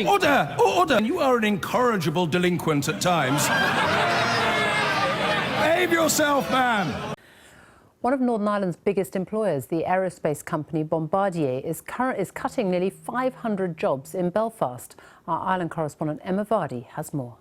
Order! Order! You are an incorrigible delinquent at times. Behave yourself, man! One of Northern Ireland's biggest employers, the aerospace company Bombardier, is cutting nearly 500 jobs in Belfast. Our Ireland correspondent Emma Vardy has more.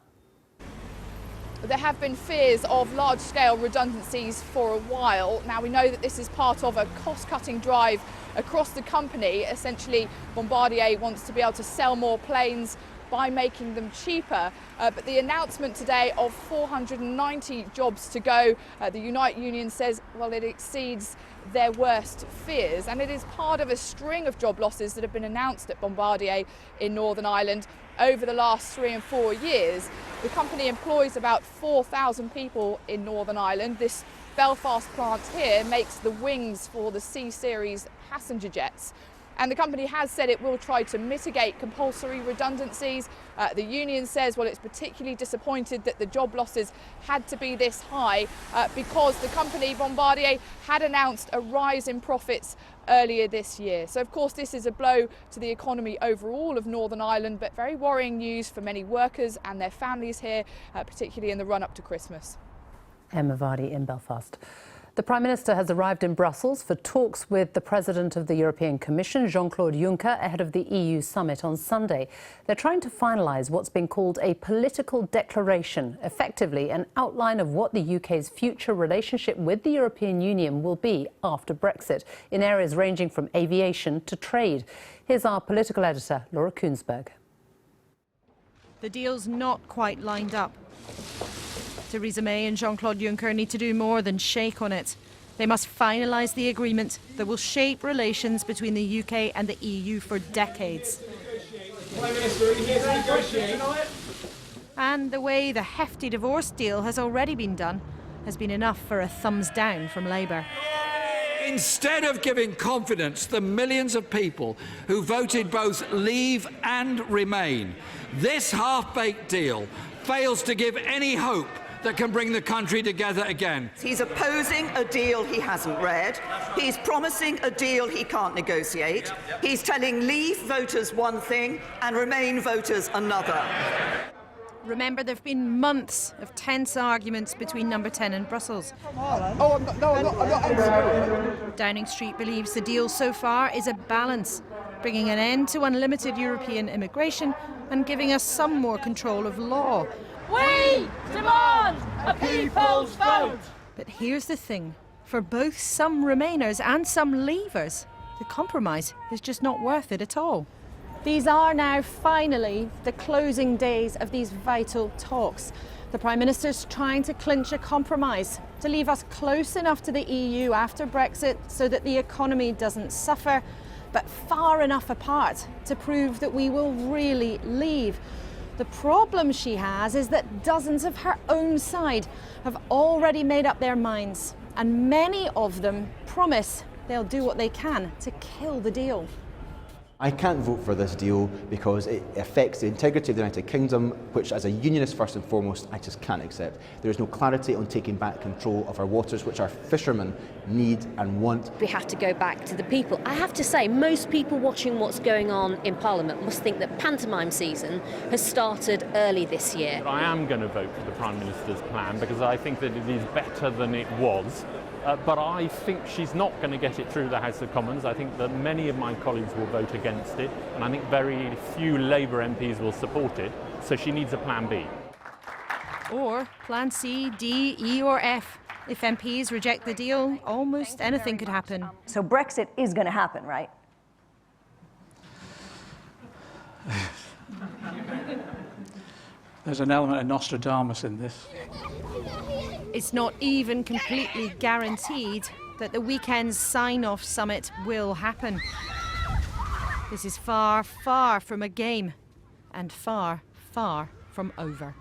There have been fears of large-scale redundancies for a while. Now, we know that this is part of a cost-cutting drive across the company. Essentially, Bombardier wants to be able to sell more planes by making them cheaper. But the announcement today of 490 jobs to go, the Unite union says, well, it exceeds their worst fears. And it is part of a string of job losses that have been announced at Bombardier in Northern Ireland over the last 3 and 4 years. The company employs about 4,000 people in Northern Ireland. This Belfast plant here makes the wings for the C-Series passenger jets. And the company has said it will try to mitigate compulsory redundancies. The union says, well, it's particularly disappointed that the job losses had to be this high because the company, Bombardier, had announced a rise in profits earlier this year. So, of course, this is a blow to the economy overall of Northern Ireland, but very worrying news for many workers and their families here, particularly in the run-up to Christmas. Emma Vardy in Belfast. The Prime Minister has arrived in Brussels for talks with the President of the European Commission, Jean-Claude Juncker, ahead of the EU summit on Sunday. They're trying to finalise what's been called a political declaration, effectively an outline of what the UK's future relationship with the European Union will be after Brexit, in areas ranging from aviation to trade. Here's our political editor, Laura Kuensberg. The deal's not quite lined up. Theresa May and Jean-Claude Juncker need to do more than shake on it. They must finalise the agreement that will shape relations between the UK and the EU for decades. Prime Minister, are you here to negotiate? And the way the hefty divorce deal has already been done has been enough for a thumbs down from Labour. Instead of giving confidence to the millions of people who voted both Leave and Remain, this half-baked deal fails to give any hope that can bring the country together again. He's opposing a deal he hasn't read. He's promising a deal he can't negotiate. He's telling Leave voters one thing and Remain voters another. Remember, there have been months of tense arguments between Number 10 and Brussels. I'm not. Downing Street believes the deal so far is a balance, bringing an end to unlimited European immigration and giving us some more control of law. We demand a people's vote! But here's the thing. For both some Remainers and some Leavers, the compromise is just not worth it at all. These are now finally the closing days of these vital talks. The Prime Minister's trying to clinch a compromise to leave us close enough to the EU after Brexit so that the economy doesn't suffer, but far enough apart to prove that we will really leave. The problem she has is that dozens of her own side have already made up their minds, and many of them promise they'll do what they can to kill the deal. I can't vote for this deal because it affects the integrity of the United Kingdom, which as a unionist first and foremost, I just can't accept. There is no clarity on taking back control of our waters, which our fishermen need and want. We have to go back to the people. I have to say, most people watching what's going on in Parliament must think that pantomime season has started early this year. I am going to vote for the Prime Minister's plan because I think that it is better than it was. But I think she's not going to get it through the House of Commons. I think that many of my colleagues will vote against it, and I think very few Labour MPs will support it, so she needs a plan B. Or plan C, D, E or F. If MPs reject the deal, almost anything could happen. So Brexit is going to happen, right? There's an element of Nostradamus in this. It's not even completely guaranteed that the weekend's sign-off summit will happen. This is far, far from a game, and far, far from over.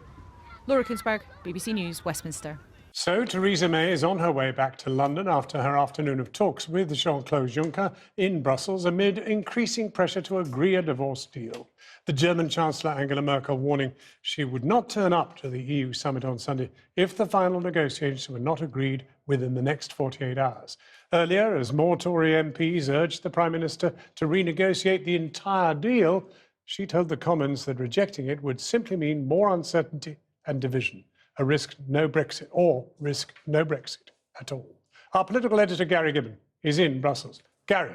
Laura Kuensberg, BBC News, Westminster. So Theresa May is on her way back to London after her afternoon of talks with Jean-Claude Juncker in Brussels amid increasing pressure to agree a divorce deal. The German Chancellor Angela Merkel warning she would not turn up to the EU summit on Sunday if the final negotiations were not agreed within the next 48 hours. Earlier, as more Tory MPs urged the Prime Minister to renegotiate the entire deal, She told the Commons that rejecting it would simply mean more uncertainty and division, a risk no Brexit, or risk no Brexit at all. Our political editor, Gary Gibbon, is in Brussels. Gary.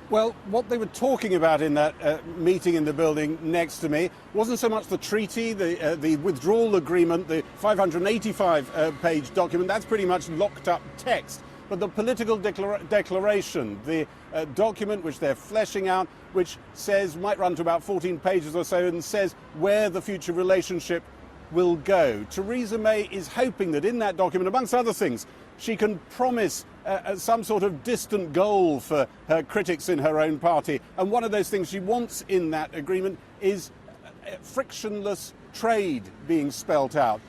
Well, what they were talking about in that meeting in the building next to me wasn't so much the treaty, the withdrawal agreement, the 585-page document. That's pretty much locked up text. But the political declaration, the document which they're fleshing out, which says, might run to about 14 pages or so, and says where the future relationship will go. Theresa May is hoping that in that document, amongst other things, she can promise some sort of distant goal for her critics in her own party. And one of those things she wants in that agreement is frictionless trade being spelt out.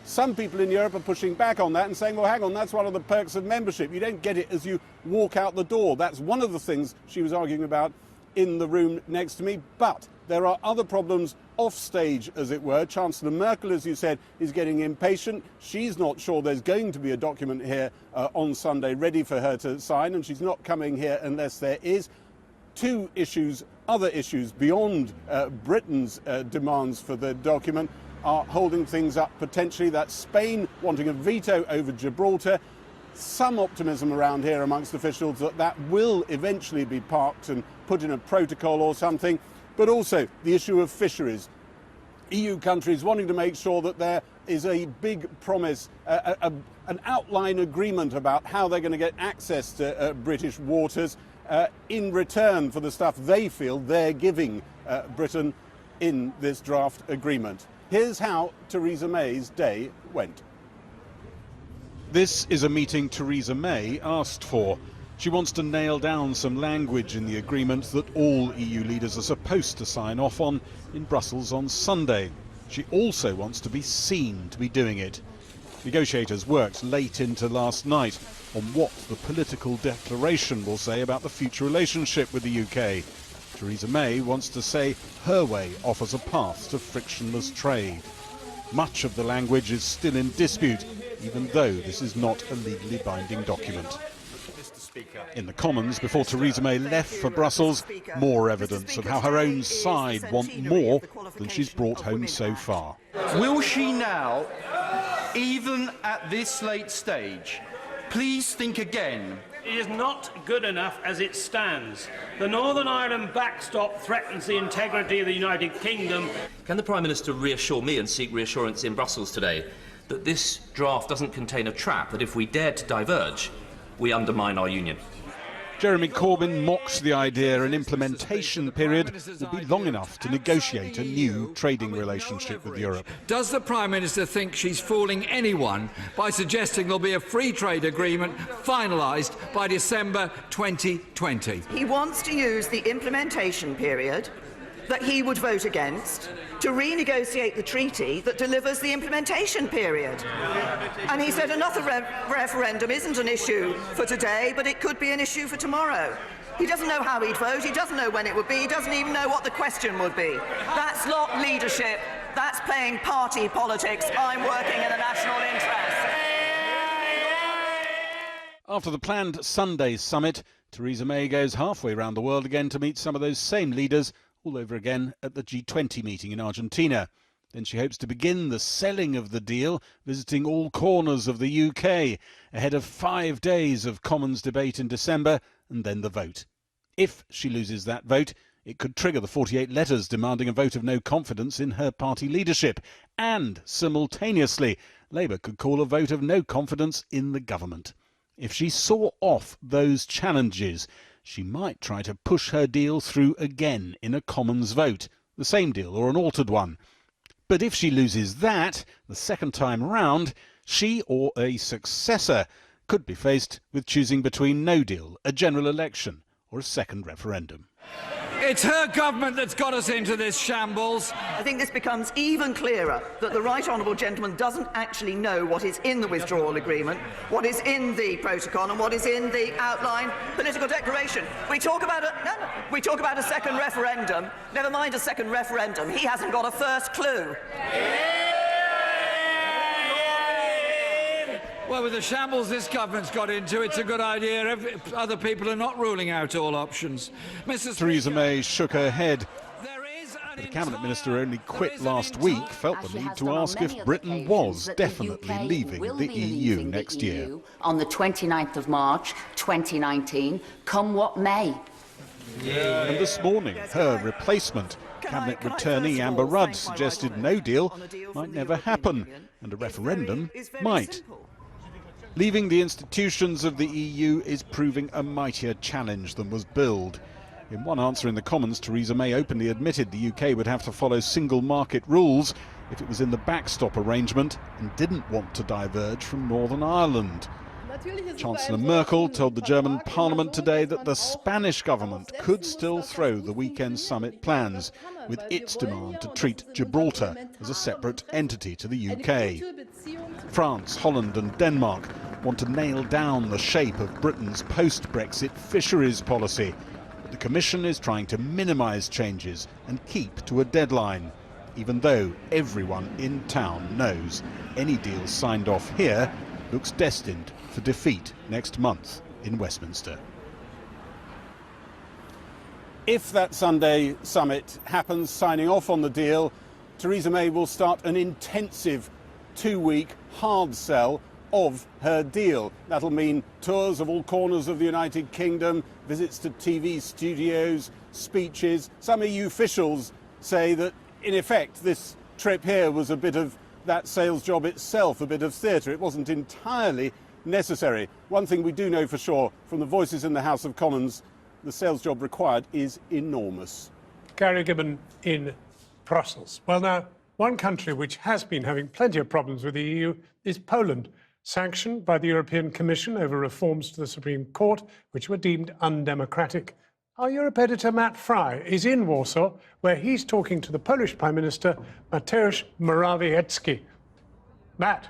Some people in Europe are pushing back on that and saying, well, hang on, that's one of the perks of membership. You don't get it as you walk out the door. That's one of the things she was arguing about in the room next to me. But there are other problems off stage, as it were. Chancellor Merkel, as you said, is getting impatient. She's not sure there's going to be a document here on Sunday ready for her to sign, and she's not coming here unless there is. Two issues, other issues beyond Britain's demands for the document are holding things up potentially. That's Spain wanting a veto over Gibraltar. Some optimism around here amongst officials that that will eventually be parked and put in a protocol or something. But also the issue of fisheries. EU countries wanting to make sure that there is a big promise, an outline agreement about how they're going to get access to British waters in return for the stuff they feel they're giving Britain in this draft agreement. Here's how Theresa May's day went. This is a meeting Theresa May asked for. She wants to nail down some language in the agreement that all EU leaders are supposed to sign off on in Brussels on Sunday. She also wants to be seen to be doing it. Negotiators worked late into last night on what the political declaration will say about the future relationship with the UK. Theresa May wants to say her way offers a path to frictionless trade. Much of the language is still in dispute, even though this is not a legally binding document. In the Commons, before Theresa May left for Brussels, more evidence of how her own side want more than she's brought home so far. Will she now, even at this late stage, please think again? It is not good enough as it stands. The Northern Ireland backstop threatens the integrity of the United Kingdom. Can the Prime Minister reassure me and seek reassurance in Brussels today that this draft doesn't contain a trap, that if we dare to diverge, we undermine our union? Jeremy Corbyn mocks the idea an implementation period will be long enough to negotiate a new trading relationship with Europe. Does the Prime Minister think she's fooling anyone by suggesting there'll be a free trade agreement finalised by December 2020? He wants to use the implementation period that he would vote against to renegotiate the treaty that delivers the implementation period. And he said another referendum isn't an issue for today, but it could be an issue for tomorrow. He doesn't know how he'd vote, he doesn't know when it would be, he doesn't even know what the question would be. That's not leadership, that's playing party politics. I'm working in the national interest. After the planned Sunday summit, Theresa May goes halfway around the world again to meet some of those same leaders all over again at the G20 meeting in Argentina. Then she hopes to begin the selling of the deal, visiting all corners of the UK, ahead of 5 days of Commons debate in December and then the vote. If she loses that vote, it could trigger the 48 letters demanding a vote of no confidence in her party leadership. And, simultaneously, Labour could call a vote of no confidence in the government. If she saw off those challenges, she might try to push her deal through again in a Commons vote, the same deal or an altered one. But if she loses that, the second time round, she or a successor could be faced with choosing between no deal, a general election, or a second referendum. It's her government that's got us into this shambles. I think this becomes even clearer that the Right Honourable Gentleman doesn't actually know what is in the withdrawal agreement, what is in the protocol and what is in the outline political declaration. We talk about a second referendum. Never mind a second referendum. He hasn't got a first clue. Well, with the shambles this government's got into, it's a good idea. Other people are not ruling out all options. Theresa May shook her head. The Cabinet Minister who only quit last week felt the need to ask if Britain was definitely leaving the EU next year. On the 29th of March 2019, come what may. And this morning, her replacement, Cabinet returnee Amber Rudd, suggested no deal might never happen, and a referendum might. Leaving the institutions of the EU is proving a mightier challenge than was billed. In one answer in the Commons, Theresa May openly admitted the UK would have to follow single market rules if it was in the backstop arrangement and didn't want to diverge from Northern Ireland. Chancellor Merkel told the German Parliament today that the Spanish government could still throw the weekend summit plans, with its demand to treat Gibraltar as a separate entity to the UK. France, Holland and Denmark want to nail down the shape of Britain's post-Brexit fisheries policy. But the Commission is trying to minimise changes and keep to a deadline, even though everyone in town knows any deal signed off here looks destined for defeat next month in Westminster. If that Sunday summit happens, signing off on the deal, Theresa May will start an intensive 2-week hard sell of her deal. That'll mean tours of all corners of the United Kingdom, visits to TV studios, speeches. Some EU officials say that, in effect, this trip here was a bit of that sales job itself, a bit of theatre. It wasn't entirely necessary. One thing we do know for sure from the voices in the House of Commons, the sales job required is enormous. Gary Gibbon in Brussels. Well, now, one country which has been having plenty of problems with the EU is Poland, sanctioned by the European Commission over reforms to the Supreme Court, which were deemed undemocratic. Our Europe editor Matt Fry is in Warsaw, where he's talking to the Polish Prime Minister, Mateusz Morawiecki. Matt.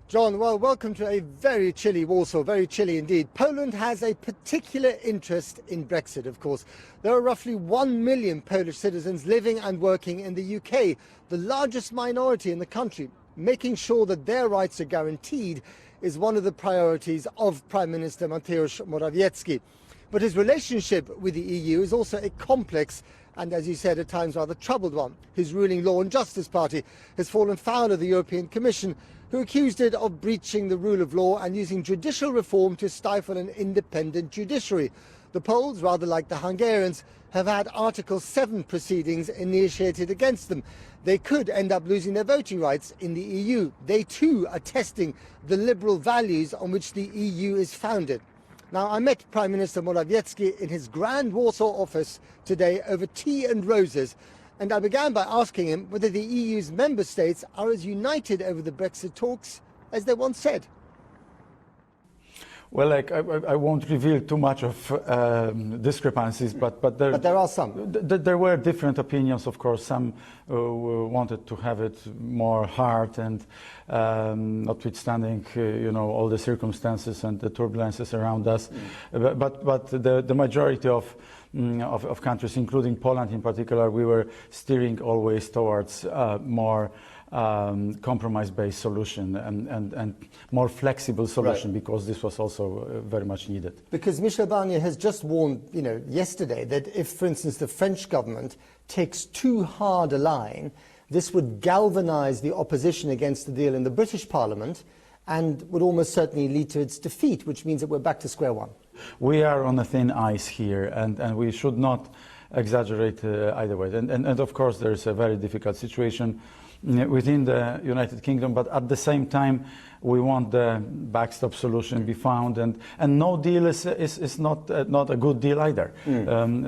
John, well, welcome to a very chilly Warsaw, very chilly indeed. Poland has a particular interest in Brexit, of course. There are roughly 1 million Polish citizens living and working in the UK, the largest minority in the country. Making sure that their rights are guaranteed is one of the priorities of Prime Minister Mateusz Morawiecki. But his relationship with the EU is also a complex and, as you said, at times rather troubled one. His ruling Law and Justice Party has fallen foul of the European Commission, who accused it of breaching the rule of law and using judicial reform to stifle an independent judiciary. The Poles, rather like the Hungarians, have had Article 7 proceedings initiated against them. They could end up losing their voting rights in the EU. They too are testing the liberal values on which the EU is founded. Now, I met Prime Minister Morawiecki in his Grand Warsaw office today over tea and roses, and I began by asking him whether the EU's member states are as united over the Brexit talks as they once said. Well, I won't reveal too much of discrepancies, but there are some. There were different opinions, of course. Some wanted to have it more hard, and notwithstanding, all the circumstances and the turbulences around us. But the majority of countries, including Poland in particular, we were steering always towards more compromise-based solution and more flexible solution, right, because this was also very much needed. Because Michel Barnier has just warned, yesterday that if, for instance, the French government takes too hard a line, this would galvanise the opposition against the deal in the British Parliament and would almost certainly lead to its defeat, which means that we're back to square one. We are on a thin ice here, and we should not exaggerate either way. And of course, there is a very difficult situation within the United Kingdom, but at the same time we want the backstop solution be found, and no deal is not a good deal either.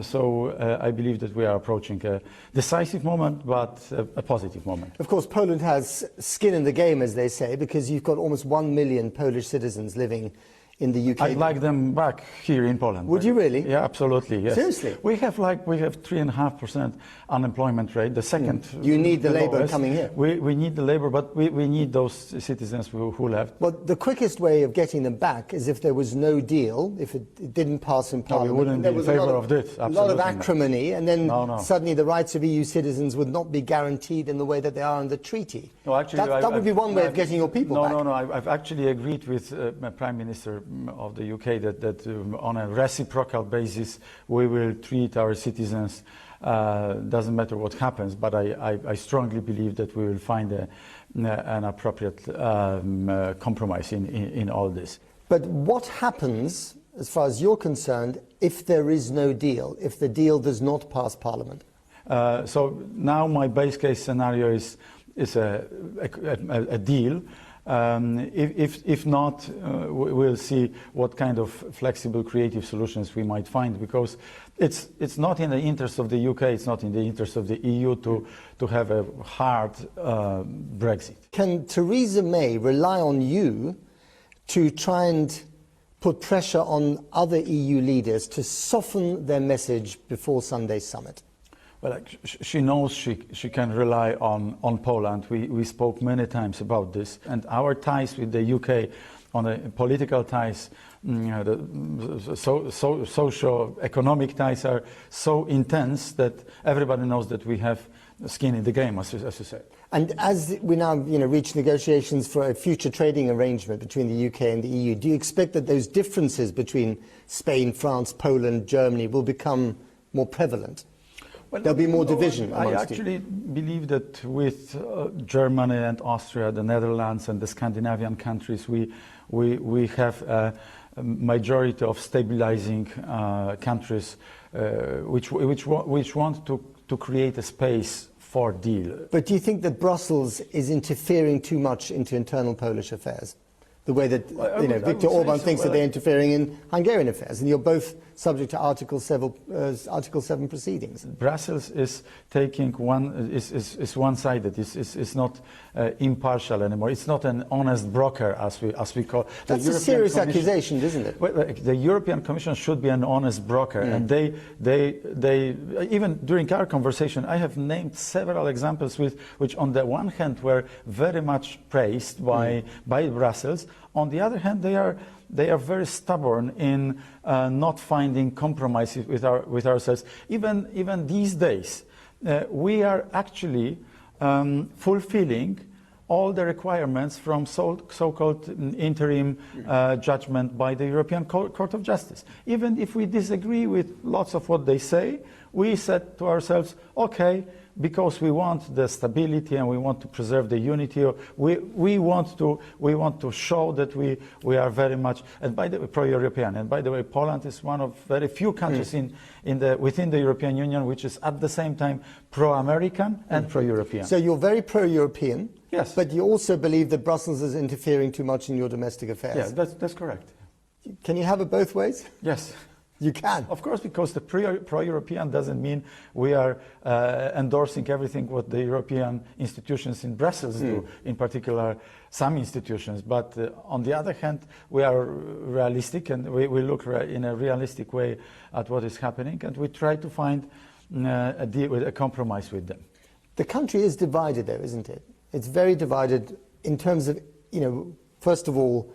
So I believe that we are approaching a decisive moment, but a positive moment. Of course, Poland has skin in the game, as they say, because you've got almost 1 million Polish citizens living in the UK? I'd like them back here in Poland. Would you really? Yeah, absolutely. Yes. Seriously? We have 3.5% unemployment rate. The second. You need the labour lowest. coming here. We need the labour, but we need those citizens who left. Well, the quickest way of getting them back is if there was no deal, if it didn't pass in Parliament. No, we wouldn't be in favour of this. A lot of acrimony, and then No. suddenly the rights of EU citizens would not be guaranteed in the way that they are in the treaty. No, actually, that would be one way of getting your people back. No. I've actually agreed with Prime Minister of the UK that on a reciprocal basis we will treat our citizens. Doesn't matter what happens, but I strongly believe that we will find an appropriate compromise in all this. But what happens, as far as you're concerned, if there is no deal, if the deal does not pass Parliament? So now my base case scenario is a deal. If not, we'll see what kind of flexible, creative solutions we might find, because it's not in the interest of the UK, it's not in the interest of the EU to have a hard Brexit. Can Theresa May rely on you to try and put pressure on other EU leaders to soften their message before Sunday's summit? Well, she knows she can rely on Poland. We spoke many times about this, and our ties with the UK, on the political ties, the socio-economic ties are so intense that everybody knows that we have skin in the game, as you said. And as we now reach negotiations for a future trading arrangement between the UK and the EU, do you expect that those differences between Spain, France, Poland, Germany will become more prevalent? Well, there'll be more division amongst you. I actually believe that with Germany and Austria, the Netherlands and the Scandinavian countries, we have a majority of stabilizing countries which want to create a space for deal. But do you think that Brussels is interfering too much into internal Polish affairs? The way that Viktor Orban thinks that they're interfering in Hungarian affairs, and you're both subject to Article 7 proceedings. Brussels is taking one-sided. It's not impartial anymore. It's not an honest broker, as we call. That's a serious accusation, isn't it? Well, the European Commission should be an honest broker, and they even during our conversation, I have named several examples which, on the one hand, were very much praised by Brussels. On the other hand, they are very stubborn in not finding compromises with ourselves. Even these days, we are actually fulfilling all the requirements from so-called interim judgment by the European Court of Justice. Even if we disagree with lots of what they say, we said to ourselves, okay, because we want the stability and we want to preserve the unity, we want to show that we are very much, and by the way, pro-European. And by the way, Poland is one of very few countries within the European Union which is at the same time pro-American and pro-European. So you're very pro-European. Yes. But you also believe that Brussels is interfering too much in your domestic affairs. Yeah, that's correct. Can you have it both ways? Yes. You can. Of course, because the pro-European doesn't mean we are endorsing everything what the European institutions in Brussels do, in particular some institutions. But on the other hand, we are realistic, and we look in a realistic way at what is happening, and we try to find a deal, a compromise with them. The country is divided, though, isn't it? It's very divided in terms of, first of all,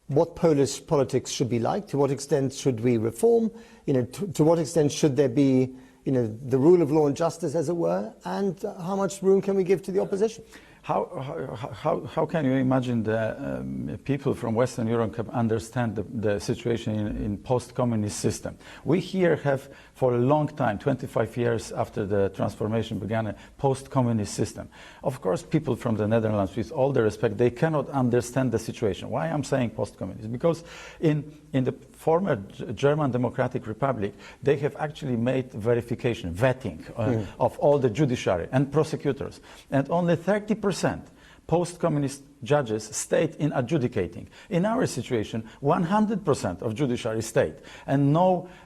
what Polish politics should be like, to what extent should we reform, to what extent should there be, the rule of law and justice, as it were, and how much room can we give to the opposition? How can you imagine the people from Western Europe can understand the situation in post-communist system? We here have, for a long time, 25 years after the transformation began, a post-communist system. Of course, people from the Netherlands, with all the respect, they cannot understand the situation. Why I'm saying post-communist? Because in the former German Democratic Republic, they have actually made verification, vetting of all the judiciary and prosecutors. And only 30% post-communist judges stayed in adjudicating. In our situation, 100% of judiciary stayed, and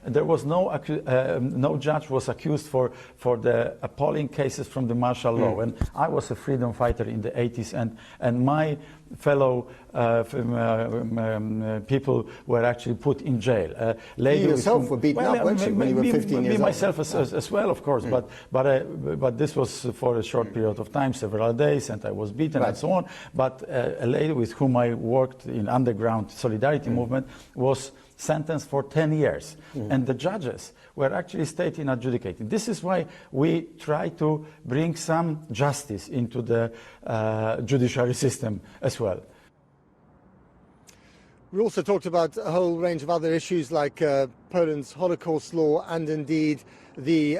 there was no judge was accused for the appalling cases from the martial law. And I was a freedom fighter in the 80s, and my fellow people were actually put in jail. You yourself were beaten up, weren't you, when you were 15 years old? Me myself as well, of course, but this was for a short period of time, several days, and I was beaten and so on. But a lady with whom I worked in underground solidarity movement was sentenced for 10 years. And the judges were actually stayed in adjudicating. This is why we try to bring some justice into the judiciary system as well. We also talked about a whole range of other issues like Poland's Holocaust law and indeed the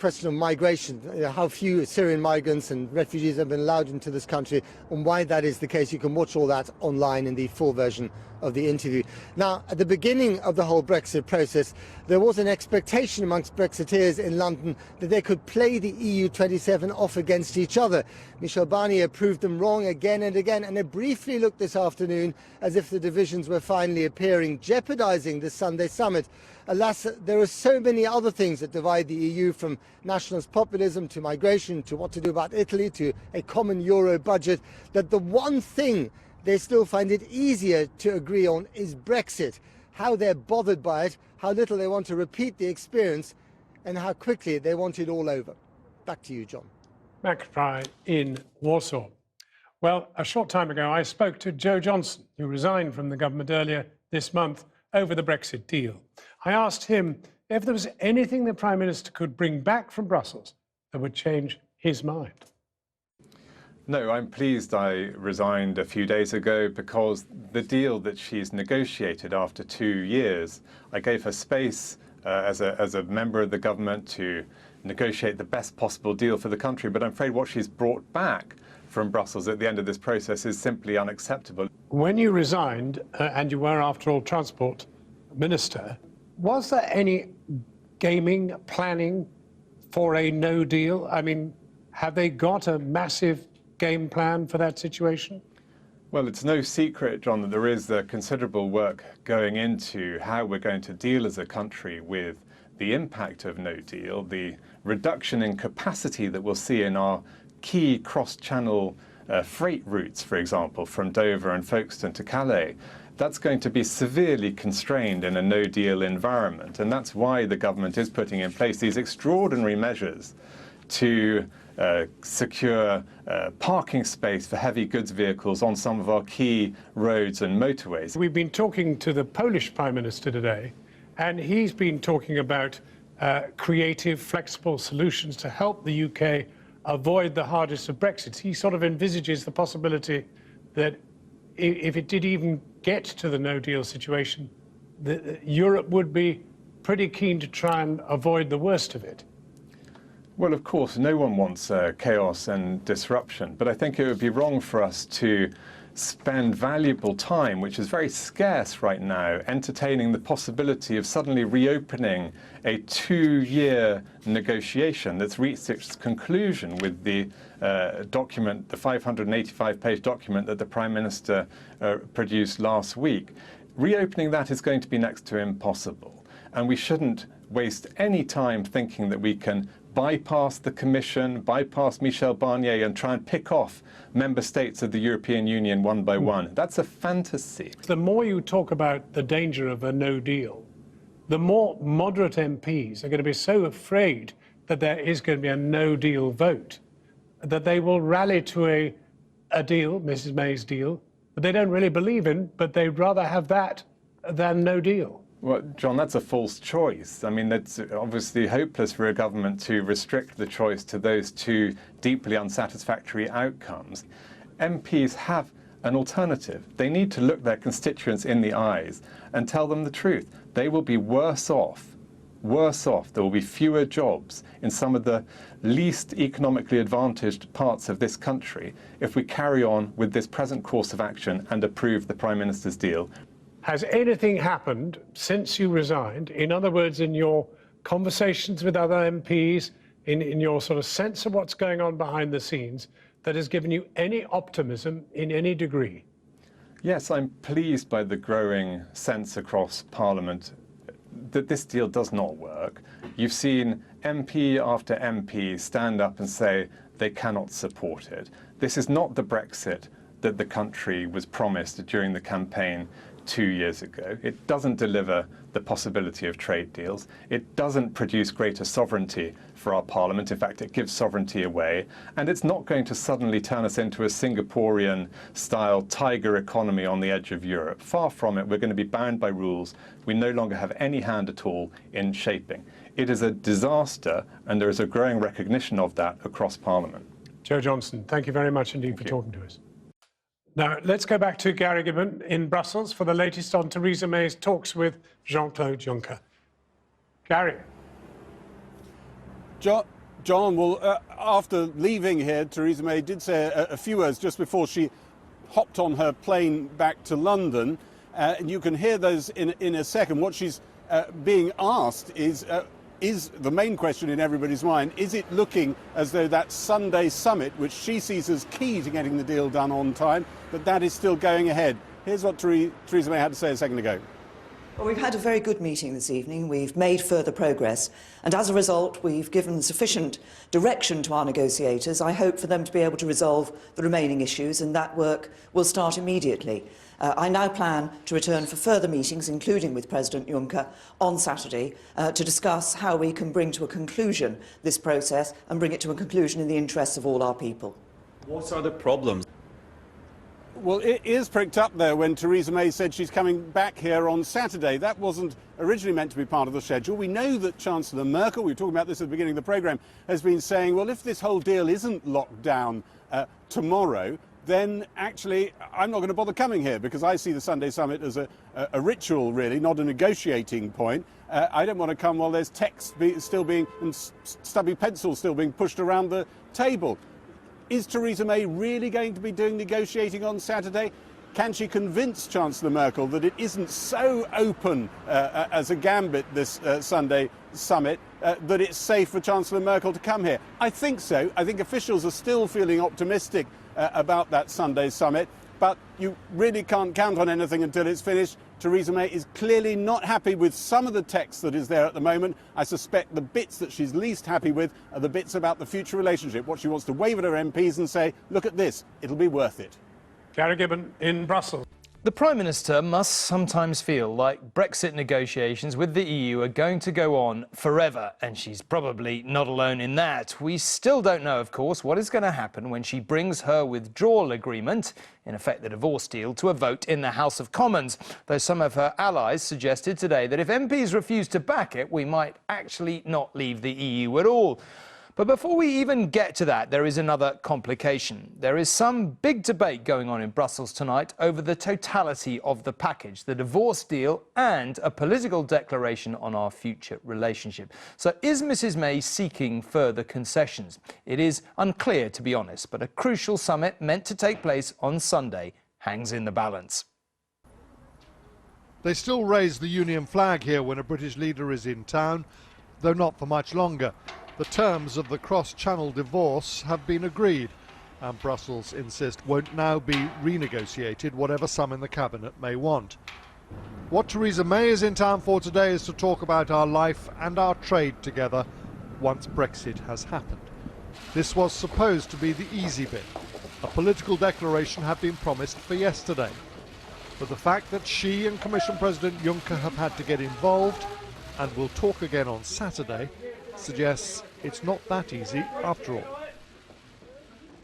question of migration, how few Syrian migrants and refugees have been allowed into this country, and why that is the case. You can watch all that online in the full version of the interview. Now, at the beginning of the whole Brexit process, there was an expectation amongst Brexiteers in London that they could play the EU 27 off against each other. Michel Barnier proved them wrong again and again, and it briefly looked this afternoon as if the divisions were finally appearing, jeopardising the Sunday summit. Alas, there are so many other things that divide the EU, from nationalist populism to migration to what to do about Italy to a common euro budget, that the one thing they still find it easier to agree on is Brexit. How they're bothered by it, how little they want to repeat the experience, and how quickly they want it all over. Back to you, John. Mac Pry in Warsaw. Well, a short time ago, I spoke to Joe Johnson, who resigned from the government earlier this month over the Brexit deal. I asked him if there was anything the Prime Minister could bring back from Brussels that would change his mind. No, I'm pleased I resigned a few days ago, because the deal that she's negotiated after 2 years, I gave her space as a member of the government to negotiate the best possible deal for the country. But I'm afraid what she's brought back from Brussels at the end of this process is simply unacceptable. When you resigned, and you were, after all, Transport Minister, was there any gaming, planning for a no deal? I mean, have they got a massive game plan for that situation? Well, it's no secret, John, that there is considerable work going into how we're going to deal as a country with the impact of no deal, the reduction in capacity that we'll see in our key cross-channel freight routes, for example, from Dover and Folkestone to Calais. That's going to be severely constrained in a no-deal environment, and that's why the government is putting in place these extraordinary measures to secure parking space for heavy goods vehicles on some of our key roads and motorways. We've been talking to the Polish Prime Minister today, and he's been talking about creative, flexible solutions to help the UK avoid the hardest of Brexits. He sort of envisages the possibility that if it did even get to the no-deal situation, Europe would be pretty keen to try and avoid the worst of it. Well, of course, no one wants chaos and disruption, but I think it would be wrong for us to spend valuable time, which is very scarce right now, entertaining the possibility of suddenly reopening a 2-year negotiation that's reached its conclusion with the document, the 585-page document that the Prime Minister produced last week. Reopening that is going to be next to impossible, and we shouldn't waste any time thinking that we can bypass the Commission, bypass Michel Barnier, and try and pick off member states of the European Union one by one. That's a fantasy. The more you talk about the danger of a no deal, the more moderate MPs are going to be so afraid that there is going to be a no deal vote that they will rally to a deal, Mrs May's deal, that they don't really believe in, but they'd rather have that than no deal. Well, John, that's a false choice. I mean, it's obviously hopeless for a government to restrict the choice to those two deeply unsatisfactory outcomes. MPs have an alternative. They need to look their constituents in the eyes and tell them the truth. They will be worse off. Worse off. There will be fewer jobs in some of the least economically advantaged parts of this country if we carry on with this present course of action and approve the Prime Minister's deal. Has anything happened since you resigned? In other words, in your conversations with other MPs, in your sort of sense of what's going on behind the scenes, that has given you any optimism in any degree? Yes, I'm pleased by the growing sense across Parliament that this deal does not work. You've seen MP after MP stand up and say they cannot support it. This is not the Brexit that the country was promised during the campaign 2 years ago. It doesn't deliver the possibility of trade deals. It doesn't produce greater sovereignty for our Parliament. In fact, it gives sovereignty away. And it's not going to suddenly turn us into a Singaporean-style tiger economy on the edge of Europe. Far from it. We're going to be bound by rules we no longer have any hand at all in shaping. It is a disaster, and there is a growing recognition of that across Parliament. Joe Johnson, thank you very much indeed for talking to us. Now, let's go back to Gary Gibbon in Brussels for the latest on Theresa May's talks with Jean-Claude Juncker. Gary. John, well, after leaving here, Theresa May did say a few words just before she hopped on her plane back to London. And you can hear those in a second. What she's being asked is the main question in everybody's mind, is it looking as though that Sunday summit, which she sees as key to getting the deal done on time, that is still going ahead? Here's what Theresa May had to say a second ago. Well, we've had a very good meeting this evening. We've made further progress, and as a result, we've given sufficient direction to our negotiators. I hope for them to be able to resolve the remaining issues, and that work will start immediately. I now plan to return for further meetings, including with President Juncker, on Saturday, to discuss how we can bring to a conclusion this process and bring it to a conclusion in the interests of all our people. What are the problems? Well, it is pricked up there when Theresa May said she's coming back here on Saturday. That wasn't originally meant to be part of the schedule. We know that Chancellor Merkel, we were talking about this at the beginning of the programme, has been saying, well, if this whole deal isn't locked down tomorrow, then actually I'm not going to bother coming here because I see the Sunday summit as a ritual, really, not a negotiating point. I don't want to come while there's text still being and stubby pencils still being pushed around the table. Is Theresa May really going to be doing negotiating on Saturday? Can she convince Chancellor Merkel that it isn't so open as a gambit this Sunday summit that it's safe for Chancellor Merkel to come here? I think so. I think officials are still feeling optimistic about that Sunday summit, but you really can't count on anything until it's finished. Theresa May is clearly not happy with some of the text that is there at the moment. I suspect the bits that she's least happy with are the bits about the future relationship, what she wants to wave at her MPs and say, look at this, it'll be worth it. Gary Gibbon in Brussels. The Prime Minister must sometimes feel like Brexit negotiations with the EU are going to go on forever, and she's probably not alone in that. We still don't know, of course, what is going to happen when she brings her withdrawal agreement, in effect the divorce deal, to a vote in the House of Commons, though some of her allies suggested today that if MPs refuse to back it, we might actually not leave the EU at all. But before we even get to that, there is another complication. There is some big debate going on in Brussels tonight over the totality of the package, the divorce deal and a political declaration on our future relationship. So is Mrs May seeking further concessions? It is unclear, to be honest, but a crucial summit meant to take place on Sunday hangs in the balance. They still raise the Union flag here when a British leader is in town, though not for much longer. The terms of the cross-channel divorce have been agreed, and Brussels insist won't now be renegotiated, whatever some in the cabinet may want. What Theresa May is in town for today is to talk about our life and our trade together once Brexit has happened. This was supposed to be the easy bit. A political declaration had been promised for yesterday. But the fact that she and Commission President Juncker have had to get involved and will talk again on Saturday suggests it's not that easy after all.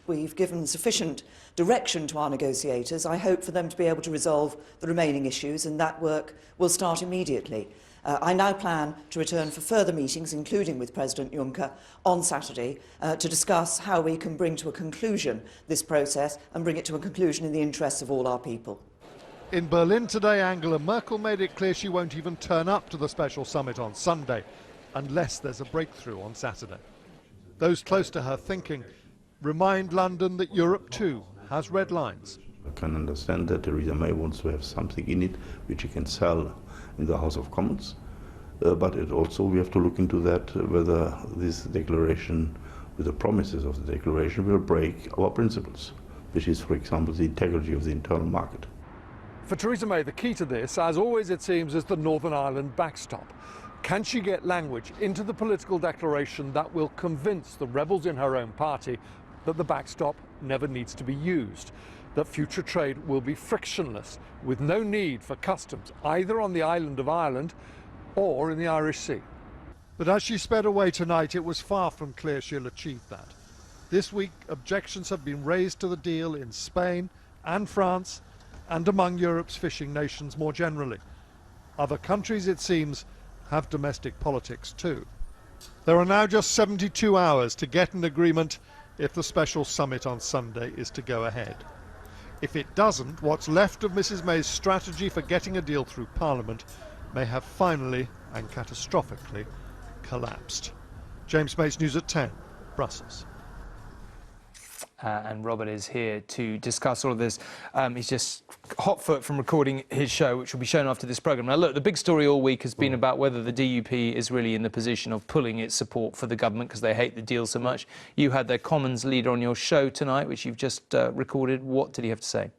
We've given sufficient direction to our negotiators. I hope for them to be able to resolve the remaining issues, and that work will start immediately. I now plan to return for further meetings, including with President Juncker, on Saturday, to discuss how we can bring to a conclusion this process and bring it to a conclusion in the interests of all our people. In Berlin today, Angela Merkel made it clear she won't even turn up to the special summit on Sunday, unless there's a breakthrough on Saturday. Those close to her thinking remind London that Europe too has red lines. I can understand that Theresa May wants to have something in it which she can sell in the House of Commons, but it also we have to look into that whether this declaration with the promises of the declaration will break our principles, which is, for example, the integrity of the internal market. For Theresa May, the key to this, as always it seems, is the Northern Ireland backstop. Can she get language into the political declaration that will convince the rebels in her own party that the backstop never needs to be used, that future trade will be frictionless, with no need for customs either on the island of Ireland or in the Irish Sea? But as she sped away tonight, it was far from clear she'll achieve that. This week, objections have been raised to the deal in Spain and France and among Europe's fishing nations more generally. Other countries, it seems, have domestic politics too. There are now just 72 hours to get an agreement if the special summit on Sunday is to go ahead. If it doesn't, what's left of Mrs May's strategy for getting a deal through Parliament may have finally and catastrophically collapsed. James Bates, News at 10, Brussels. And Robert is here to discuss all of this. He's just hot foot from recording his show, which will be shown after this programme. Now, look, the big story all week has been about whether the DUP is really in the position of pulling its support for the government because they hate the deal so much. You had their Commons leader on your show tonight, which you've just recorded. What did he have to say?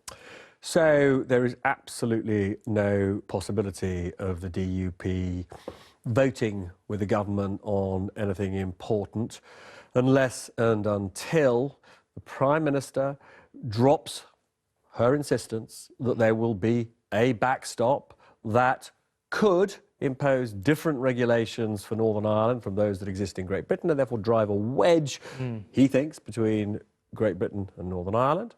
So there is absolutely no possibility of the DUP voting with the government on anything important unless and until the Prime Minister drops her insistence that there will be a backstop that could impose different regulations for Northern Ireland from those that exist in Great Britain and therefore drive a wedge, he thinks, between Great Britain and Northern Ireland.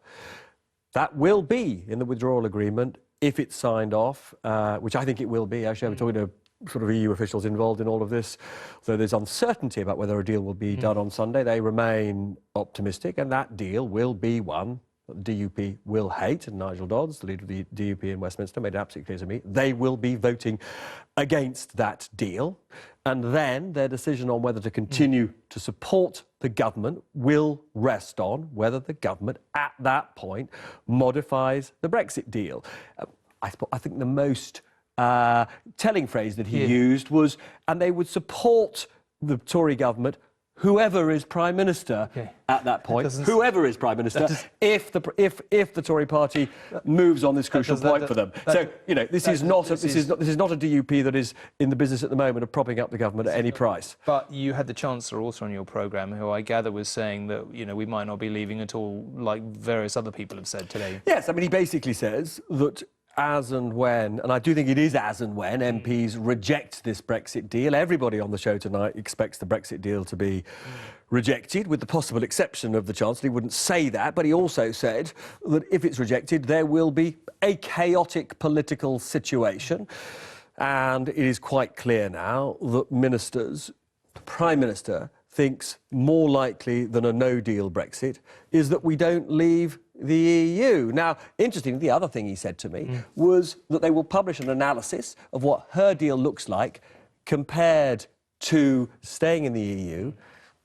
That will be in the withdrawal agreement if it's signed off, which I think it will be. Actually, I'm talking to sort of EU officials involved in all of this. So there's uncertainty about whether a deal will be done on Sunday. They remain optimistic, and that deal will be one that the DUP will hate. And Nigel Dodds, the leader of the DUP in Westminster, made it absolutely clear to me they will be voting against that deal. And then their decision on whether to continue to support the government will rest on whether the government at that point modifies the Brexit deal. I think the most telling phrase that he used was, and they would support the Tory government, whoever is Prime Minister at that point, whoever is Prime Minister, if the Tory party moves on this crucial point for them. So, you know, this is not a DUP that is in the business at the moment of propping up the government at any price. But you had the Chancellor also on your programme, who I gather was saying that, you know, we might not be leaving at all, like various other people have said today. Yes, I mean, he basically says that as and when, and I do think it is as and when, MPs reject this Brexit deal. Everybody on the show tonight expects the Brexit deal to be rejected, with the possible exception of the Chancellor. He wouldn't say that, but he also said that if it's rejected, there will be a chaotic political situation. And it is quite clear now that ministers, the Prime Minister, thinks more likely than a no-deal Brexit is that we don't leave the EU. Now, interestingly, the other thing he said to me was that they will publish an analysis of what her deal looks like compared to staying in the EU.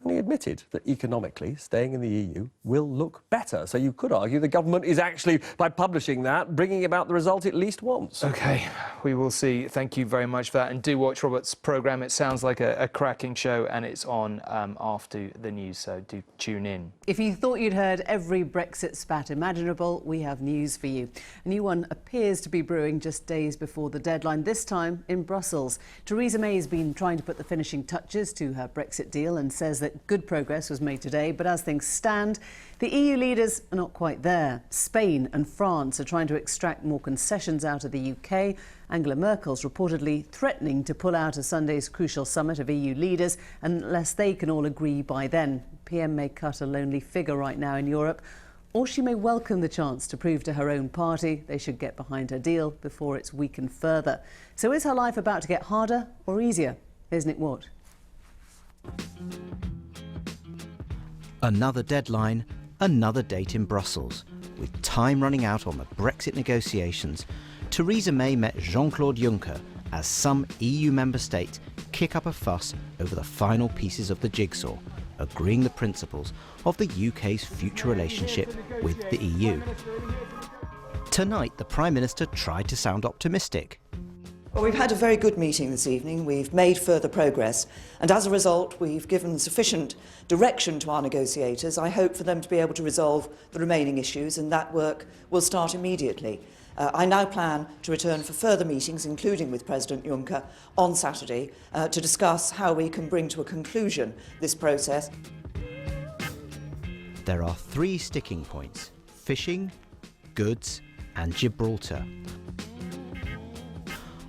And he admitted that economically, staying in the EU will look better. So you could argue the government is actually, by publishing that, bringing about the result it least wants. OK, we will see. Thank you very much for that. And do watch Robert's programme. It sounds like a cracking show, and it's on after the news, so do tune in. If you thought you'd heard every Brexit spat imaginable, we have news for you. A new one appears to be brewing just days before the deadline, this time in Brussels. Theresa May has been trying to put the finishing touches to her Brexit deal and says that good progress was made today, but as things stand, the EU leaders are not quite there. Spain and France are trying to extract more concessions out of the UK. Angela Merkel's reportedly threatening to pull out of Sunday's crucial summit of EU leaders unless they can all agree by then. PM may cut a lonely figure right now in Europe, or she may welcome the chance to prove to her own party they should get behind her deal before it's weakened further. So is her life about to get harder or easier? Here's Nick Watt. Another deadline, another date in Brussels. With time running out on the Brexit negotiations, Theresa May met Jean-Claude Juncker as some EU member states kick up a fuss over the final pieces of the jigsaw, agreeing the principles of the UK's future relationship with the EU. Tonight, the Prime Minister tried to sound optimistic. Well, we've had a very good meeting this evening. We've made further progress, and as a result, we've given sufficient direction to our negotiators. I hope for them to be able to resolve the remaining issues, and that work will start immediately. I now plan to return for further meetings, including with President Juncker, on Saturday, to discuss how we can bring to a conclusion this process. There are 3 sticking points: fishing, goods and Gibraltar.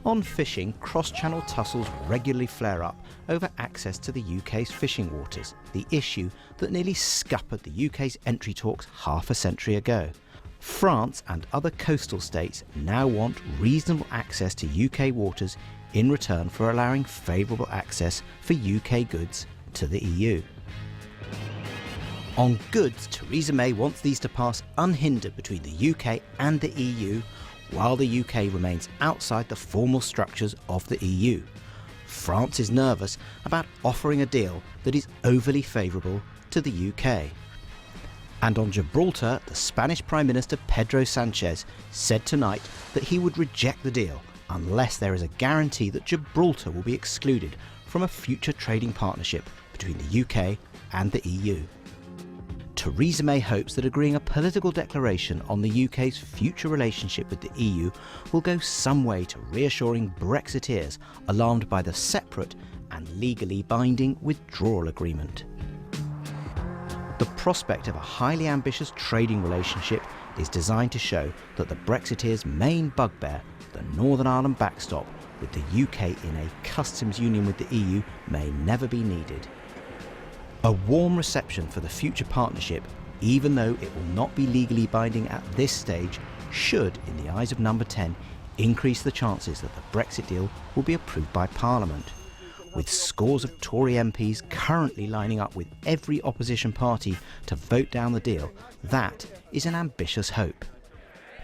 On fishing, cross-channel tussles regularly flare up over access to the UK's fishing waters, the issue that nearly scuppered the UK's entry talks half a century ago. France and other coastal states now want reasonable access to UK waters in return for allowing favourable access for UK goods to the EU. On goods, Theresa May wants these to pass unhindered between the UK and the EU, while the UK remains outside the formal structures of the EU. France is nervous about offering a deal that is overly favourable to the UK. And on Gibraltar, the Spanish Prime Minister Pedro Sánchez said tonight that he would reject the deal unless there is a guarantee that Gibraltar will be excluded from a future trading partnership between the UK and the EU. Theresa May hopes that agreeing a political declaration on the UK's future relationship with the EU will go some way to reassuring Brexiteers alarmed by the separate and legally binding withdrawal agreement. The prospect of a highly ambitious trading relationship is designed to show that the Brexiteers' main bugbear, the Northern Ireland backstop with the UK in a customs union with the EU, may never be needed. A warm reception for the future partnership, even though it will not be legally binding at this stage, should, in the eyes of Number 10, increase the chances that the Brexit deal will be approved by Parliament. With scores of Tory MPs currently lining up with every opposition party to vote down the deal, that is an ambitious hope.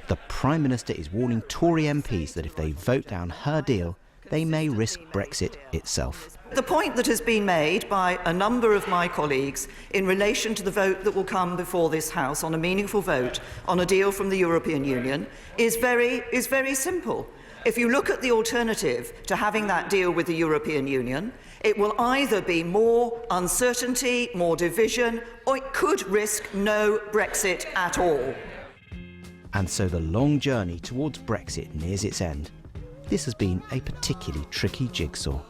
The Prime Minister is warning Tory MPs that if they vote down her deal, they may risk Brexit itself. The point that has been made by a number of my colleagues in relation to the vote that will come before this House on a meaningful vote on a deal from the European Union is very simple. If you look at the alternative to having that deal with the European Union, it will either be more uncertainty, more division, or it could risk no Brexit at all. And so the long journey towards Brexit nears its end. This has been a particularly tricky jigsaw.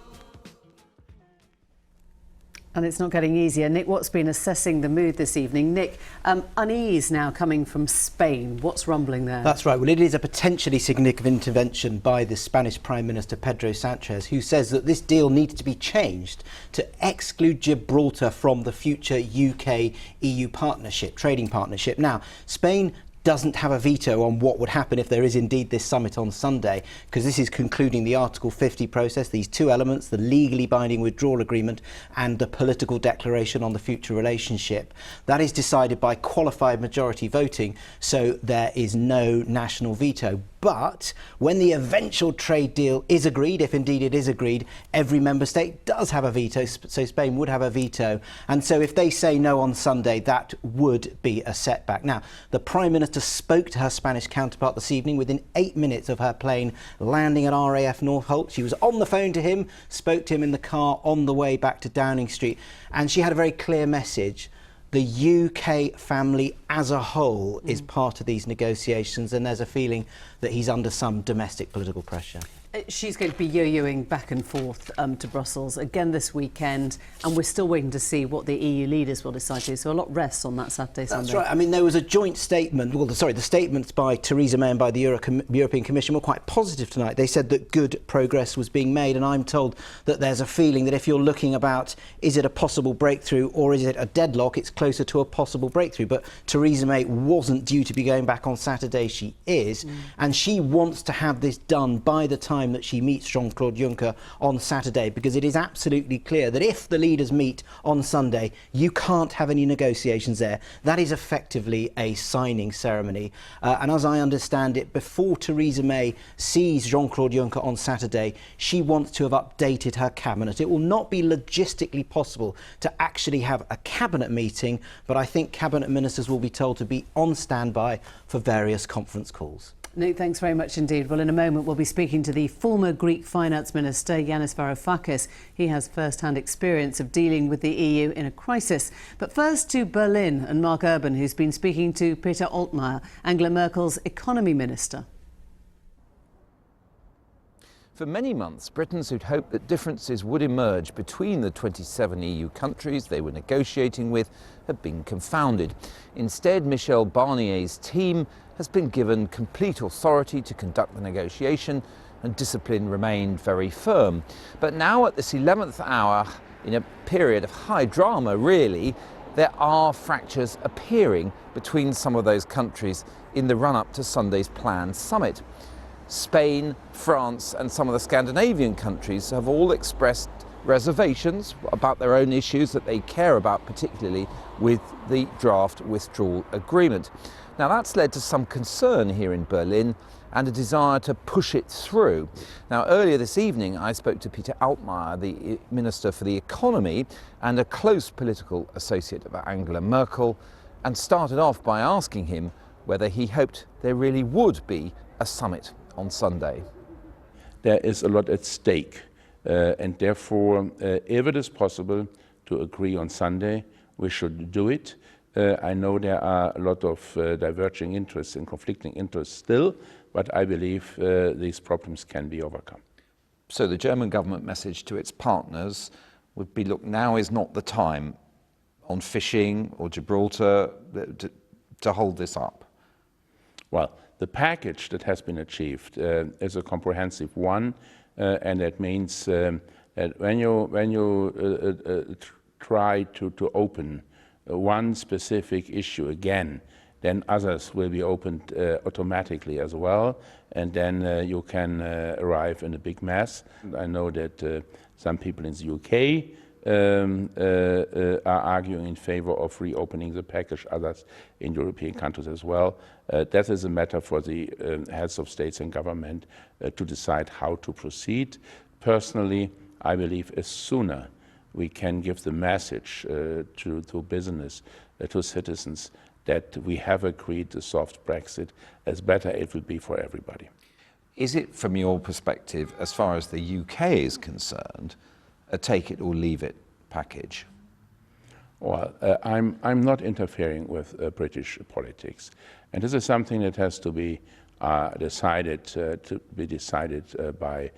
And it's not getting easier. Nick Watt's been assessing the mood this evening. Nick, unease now coming from Spain. What's rumbling there? That's right. Well, it is a potentially significant intervention by the Spanish Prime Minister Pedro Sánchez, who says that this deal needs to be changed to exclude Gibraltar from the future UK-EU partnership, trading partnership. Now, Spain doesn't have a veto on what would happen if there is indeed this summit on Sunday, because this is concluding the Article 50 process, these 2 elements, the legally binding withdrawal agreement and the political declaration on the future relationship. That is decided by qualified majority voting, so there is no national veto. But when the eventual trade deal is agreed, if indeed it is agreed, every member state does have a veto, so Spain would have a veto. And so if they say no on Sunday, that would be a setback. Now, the Prime Minister spoke to her Spanish counterpart this evening within 8 minutes of her plane landing at RAF Northolt. She was on the phone to him, spoke to him in the car on the way back to Downing Street, and she had a very clear message. The UK family as a whole is part of these negotiations, and there's a feeling that he's under some domestic political pressure. She's going to be yo-yoing back and forth to Brussels again this weekend, and we're still waiting to see what the EU leaders will decide to do. So a lot rests on that Saturday, Sunday. That's right. I mean, there was a joint statement. Well, the statements by Theresa May and by the European Commission were quite positive tonight. They said that good progress was being made, and I'm told that there's a feeling that if you're looking about, is it a possible breakthrough or is it a deadlock, it's closer to a possible breakthrough. But Theresa May wasn't due to be going back on Saturday. She is, and she wants to have this done by the time that she meets Jean-Claude Juncker on Saturday, because it is absolutely clear that if the leaders meet on Sunday, you can't have any negotiations there. That is effectively a signing ceremony. And as I understand it, before Theresa May sees Jean-Claude Juncker on Saturday, she wants to have updated her cabinet. It will not be logistically possible to actually have a cabinet meeting, but I think cabinet ministers will be told to be on standby for various conference calls. Nate, thanks very much indeed. Well, in a moment, we'll be speaking to the former Greek Finance Minister, Yanis Varoufakis. He has first-hand experience of dealing with the EU in a crisis. But first to Berlin and Mark Urban, who's been speaking to Peter Altmaier, Angela Merkel's economy minister. For many months, Britons who'd hoped that differences would emerge between the 27 EU countries they were negotiating with have been confounded. Instead, Michel Barnier's team has been given complete authority to conduct the negotiation, and discipline remained very firm. But now, at this 11th hour, in a period of high drama really, there are fractures appearing between some of those countries in the run-up to Sunday's planned summit. Spain, France and some of the Scandinavian countries have all expressed reservations about their own issues that they care about, particularly with the draft withdrawal agreement. Now that's led to some concern here in Berlin and a desire to push it through. Now earlier this evening I spoke to Peter Altmaier, the Minister for the Economy and a close political associate of Angela Merkel, and started off by asking him whether he hoped there really would be a summit on Sunday. There is a lot at stake, and therefore, if it is possible to agree on Sunday, we should do it. I know there are a lot of diverging interests and conflicting interests still, but I believe these problems can be overcome. So the German government message to its partners would be, look, now is not the time on fishing or Gibraltar to hold this up. Well, the package that has been achieved is a comprehensive one, and that means that when you try to open one specific issue again, then others will be opened automatically as well, and then you can arrive in a big mess. I know that some people in the UK are arguing in favor of reopening the package, others in European countries as well. That is a matter for the heads of states and government to decide how to proceed. Personally, I believe as sooner we can give the message to business, to citizens, that we have agreed a soft Brexit, as better it will be for everybody. Is it, from your perspective, as far as the UK is concerned, a take it or leave it package? Well, I'm not interfering with British politics, and this is something that has to be decided by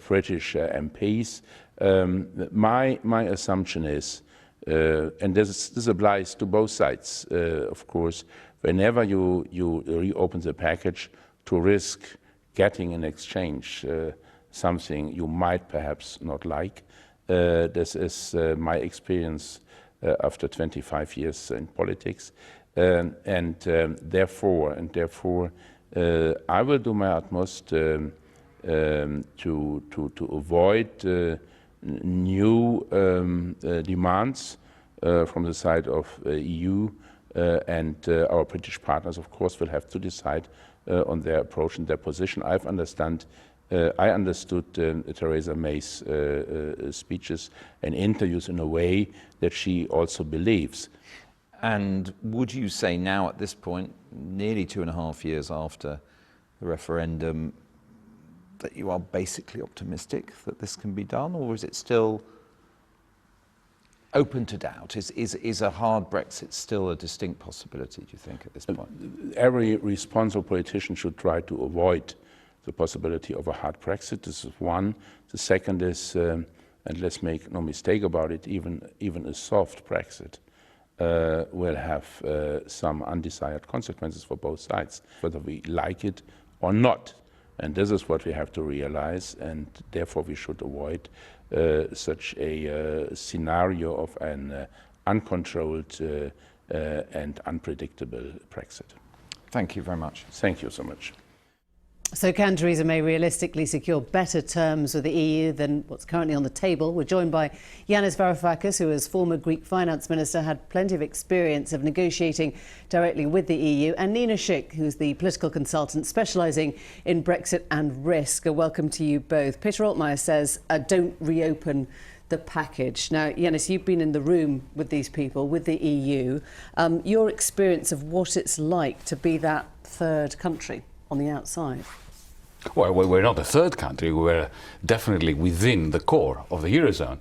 British MPs. My assumption is, and this applies to both sides, of course, whenever you reopen the package, to risk getting in exchange something you might perhaps not like. This is my experience after 25 years in politics, and therefore, I will do my utmost to avoid new demands from the side of EU, and our British partners, of course, will have to decide on their approach and their position. I understood Theresa May's speeches and interviews in a way that she also believes. And would you say now at this point, nearly 2.5 years after the referendum, that you are basically optimistic that this can be done, or is it still open to doubt? Is a hard Brexit still a distinct possibility, do you think, at this point? Every responsible politician should try to avoid the possibility of a hard Brexit. This is one. The second is, and let's make no mistake about it, even a soft Brexit will have some undesired consequences for both sides, whether we like it or not. And this is what we have to realize, and therefore we should avoid such a scenario of an uncontrolled and unpredictable Brexit. Thank you very much. Thank you so much. So can Theresa May realistically secure better terms with the EU than what's currently on the table? We're joined by Yanis Varoufakis, who as former Greek finance minister had plenty of experience of negotiating directly with the EU, and Nina Schick, who's the political consultant specialising in Brexit and risk. Welcome to you both. Peter Altmaier says don't reopen the package. Now, Yanis, you've been in the room with these people, with the EU. Your experience of what it's like to be that third country. on the outside. Well, we're not a third country. We're definitely within the core of the Eurozone.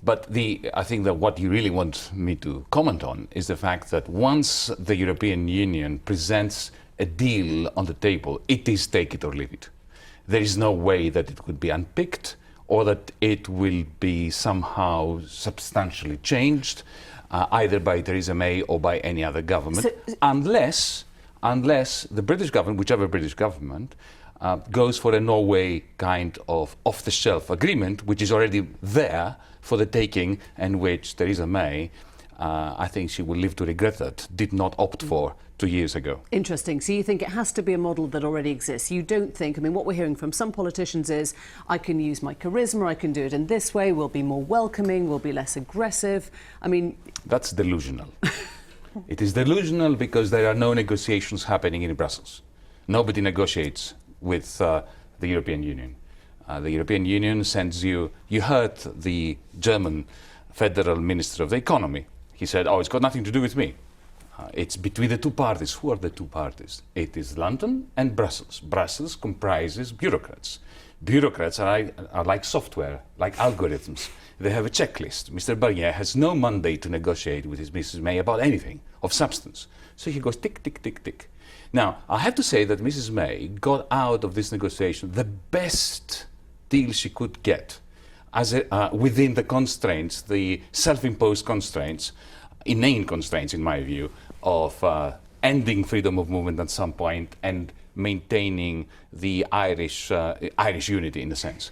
But I think that what you really want me to comment on is the fact that once the European Union presents a deal on the table, it is take it or leave it. There is no way that it could be unpicked or that it will be somehow substantially changed, either by Theresa May or by any other government, unless the British government, whichever British government, goes for a Norway kind of off-the-shelf agreement, which is already there for the taking, and which Theresa May, I think she will live to regret that, did not opt for 2 years ago. Interesting. So you think it has to be a model that already exists? You don't think, I mean, what we're hearing from some politicians is, I can use my charisma, I can do it in this way, we'll be more welcoming, we'll be less aggressive. I mean... That's delusional. It is delusional because there are no negotiations happening in Brussels. Nobody negotiates with the European Union. The European Union sends you... You heard the German Federal Minister of the Economy. He said, oh, it's got nothing to do with me. It's between the two parties. Who are the two parties? It is London and Brussels. Brussels comprises bureaucrats. Bureaucrats are like software, like algorithms. They have a checklist. Mr. Barnier has no mandate to negotiate with his Mrs. May about anything of substance. So he goes tick, tick, tick, tick. Now, I have to say that Mrs. May got out of this negotiation the best deal she could get as within the constraints, the self-imposed constraints, inane constraints in my view, of ending freedom of movement at some point and maintaining the Irish unity in a sense.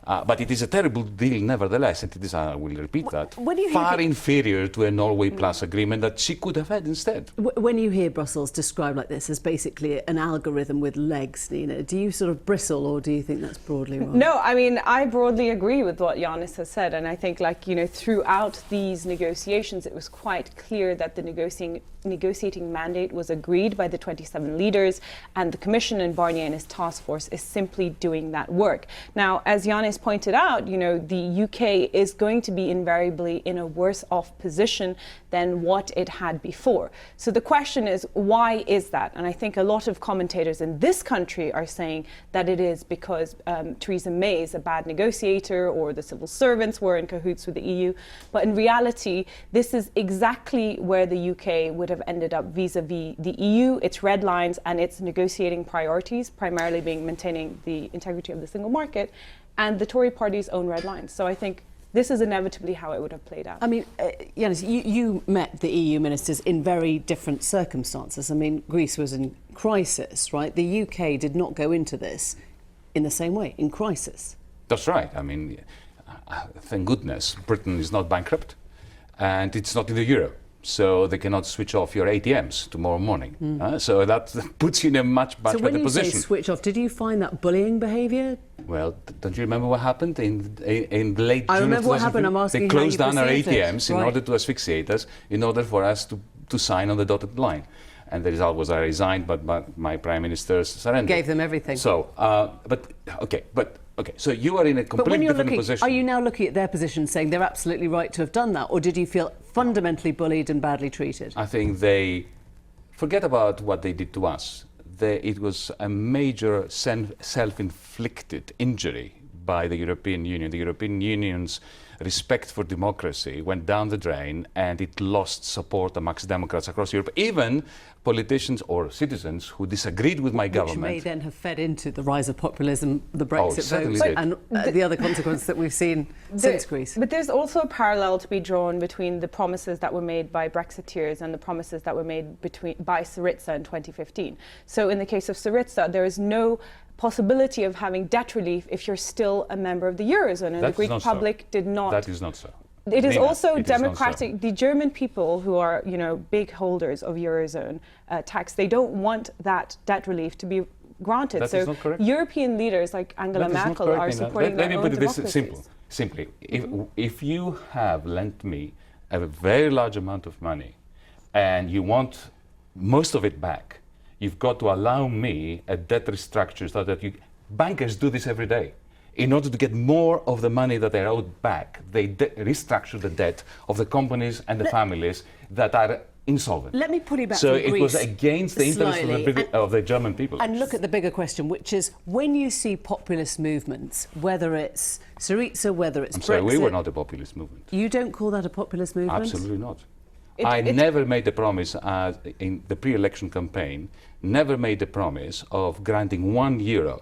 But it is a terrible deal nevertheless, and it is, I will repeat that, far inferior to a Norway Plus agreement that she could have had instead. When you hear Brussels described like this as basically an algorithm with legs, Nina, do you sort of bristle or do you think that's broadly wrong? No, I mean, I broadly agree with what Yanis has said, and I think, like, you know, throughout these negotiations, it was quite clear that the negotiating mandate was agreed by the 27 leaders, and the Commission and Barnier and his task force is simply doing that work. Now, as Yanis pointed out, you know, the UK is going to be invariably in a worse off position than what it had before. So the question is, why is that? And I think a lot of commentators in this country are saying that it is because Theresa May is a bad negotiator or the civil servants were in cahoots with the EU. But in reality, this is exactly where the UK would have ended up vis-a-vis the EU, its red lines and its negotiating priorities, primarily being maintaining the integrity of the single market, and the Tory party's own red lines. So I think this is inevitably how it would have played out. I mean, Yanis, you met the EU ministers in very different circumstances. I mean, Greece was in crisis, right? The UK did not go into this in the same way, in crisis. That's right. I mean, thank goodness Britain is not bankrupt and it's not in the euro. So they cannot switch off your ATMs tomorrow morning. So that puts you in a much better position. So when you say switch off, did you find that bullying behaviour? Well, don't you remember what happened in late June? I remember what happened. I'm asking They closed down our ATMs in order to asphyxiate us, in order for us to sign on the dotted line. And the result was I resigned, but my Prime Minister surrendered. Gave them everything. So, okay, so you are in a completely different position. Are you now looking at their position saying they're absolutely right to have done that? Or did you feel fundamentally bullied and badly treated? I think they forget about what they did to us. It was a major self-inflicted injury by the European Union. The European Union's respect for democracy went down the drain and it lost support amongst Democrats across Europe, even politicians or citizens who disagreed with my government. Which may then have fed into the rise of populism, the Brexit vote, and the other consequence that we've seen since Greece. But there's also a parallel to be drawn between the promises that were made by Brexiteers and the promises that were made by Syriza in 2015. So in the case of Syriza, there is no possibility of having debt relief if you're still a member of the Eurozone, and the Greek public did not. That is not so. It is also democratic. The German people, who are, you know, big holders of Eurozone tax, they don't want that debt relief to be granted. That is not correct. European leaders like Angela Merkel are supporting their own democracies. Let me put it simply. If you have lent me a very large amount of money and you want most of it back, you've got to allow me a debt restructure so that bankers do this every day. In order to get more of the money that they owed back, they restructure the debt of the companies and the families that are insolvent. Let me put it back so to Greece. So it was against the interest of the German people. And look at the bigger question, which is when you see populist movements, whether it's Syriza, whether it's I'm Brexit... sorry, we were not a populist movement. You don't call that a populist movement? Absolutely not. I never made the promise in the pre-election campaign, never made the promise of granting €1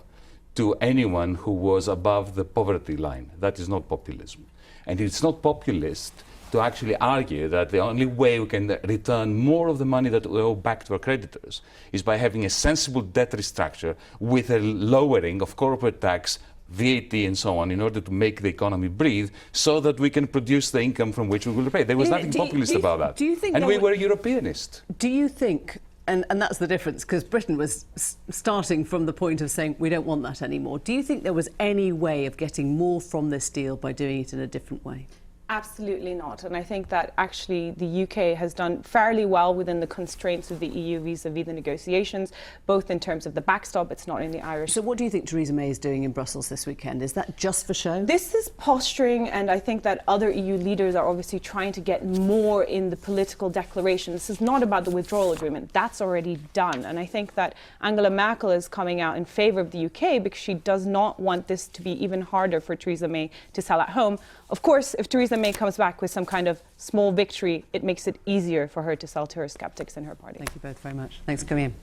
to anyone who was above the poverty line. That is not populism. And it's not populist to actually argue that the only way we can return more of the money that we owe back to our creditors is by having a sensible debt restructure with a lowering of corporate tax, VAT and so on, in order to make the economy breathe, so that we can produce the income from which we will repay. There was nothing populist about that. Do you think and we were Europeanist. Do you think, and that's the difference, because Britain was starting from the point of saying we don't want that anymore. Do you think there was any way of getting more from this deal by doing it in a different way? Absolutely not. And I think that actually the UK has done fairly well within the constraints of the EU vis-à-vis the negotiations, both in terms of the backstop. It's not in the Irish. So what do you think Theresa May is doing in Brussels this weekend? Is that just for show? This is posturing, and I think that other EU leaders are obviously trying to get more in the political declaration. This is not about the withdrawal agreement. That's already done. And I think that Angela Merkel is coming out in favour of the UK because she does not want this to be even harder for Theresa May to sell at home. Of course, if Theresa May comes back with some kind of small victory, it makes it easier for her to sell to her sceptics in her party. Thank you both very much. Thanks for coming in.